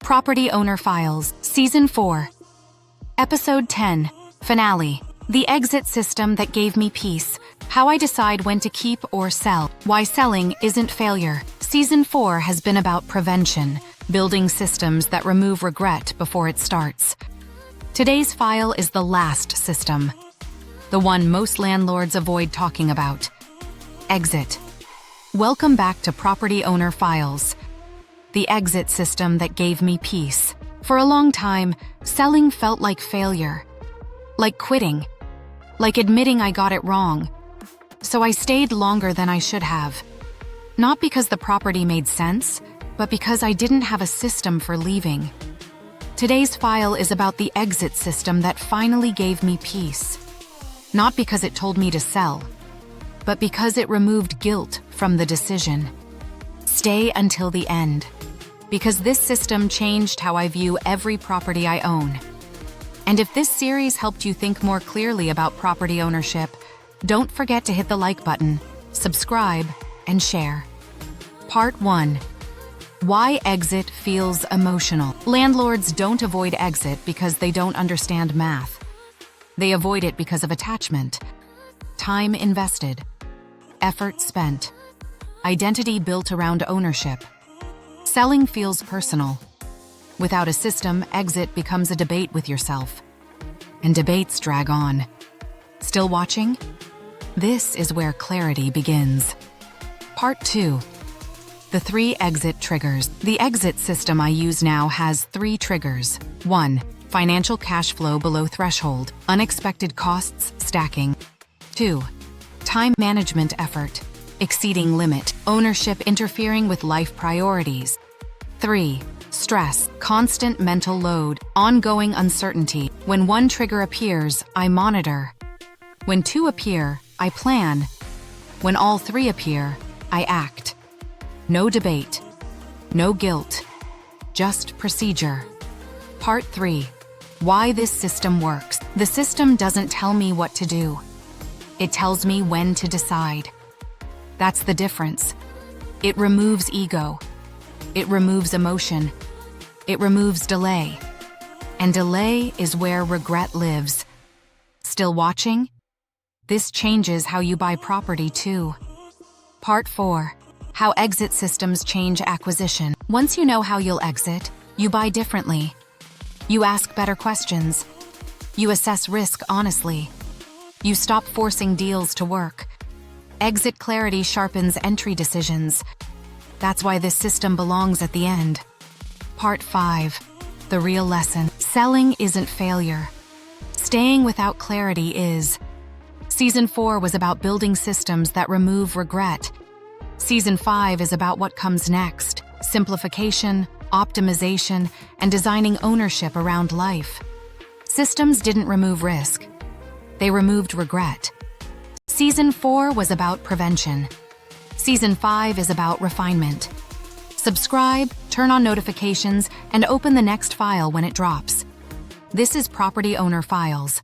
Property Owner Files, Season 4, Episode 10, Finale. The exit system that gave me peace. How I decide when to keep or sell. Why selling isn't failure. Season 4 has been about prevention, building systems that remove regret before it starts. Today's file is the last system, the one most landlords avoid talking about. Exit. Welcome back to Property Owner Files, the exit system that gave me peace. For a long time, selling felt like failure, like quitting, like admitting I got it wrong. So I stayed longer than I should have. Not because the property made sense, but because I didn't have a system for leaving. Today's file is about the exit system that finally gave me peace. Not because it told me to sell, but because it removed guilt from the decision. Stay until the end, because this system changed how I view every property I own. And if this series helped you think more clearly about property ownership, don't forget to hit the like button, subscribe, and share. Part 1. Why exit feels emotional. Landlords don't avoid exit because they don't understand math. They avoid it because of attachment. Time invested. Effort spent. Identity built around ownership. Selling feels personal. Without a system, exit becomes a debate with yourself. And debates drag on. Still watching? This is where clarity begins. Part 2. The 3 exit triggers. The exit system I use now has 3 triggers. 1. Financial cash flow below threshold. Unexpected costs stacking. 2. Time management effort. Exceeding limit. Ownership interfering with life priorities. 3. Stress. Constant mental load. Ongoing uncertainty. When 1 trigger appears, I monitor. When 2 appear, I plan. When all 3 appear, I act. No debate. No guilt. Just procedure. Part 3. Why this system works. The system doesn't tell me what to do. It tells me when to decide. That's the difference. It removes ego. It removes emotion. It removes delay. And delay is where regret lives. Still watching? This changes how you buy property too. Part 4. How exit systems change acquisition. Once you know how you'll exit, you buy differently. You ask better questions. You assess risk honestly. You stop forcing deals to work. Exit clarity sharpens entry decisions. That's why this system belongs at the end. Part 5. The real lesson. Selling isn't failure. Staying without clarity is. Season 4 was about building systems that remove regret. Season 5 is about what comes next: simplification, optimization, and designing ownership around life. Systems didn't remove risk. They removed regret. Season 4 was about prevention. Season 5 is about refinement. Subscribe, turn on notifications, and open the next file when it drops. This is Property Owner Files.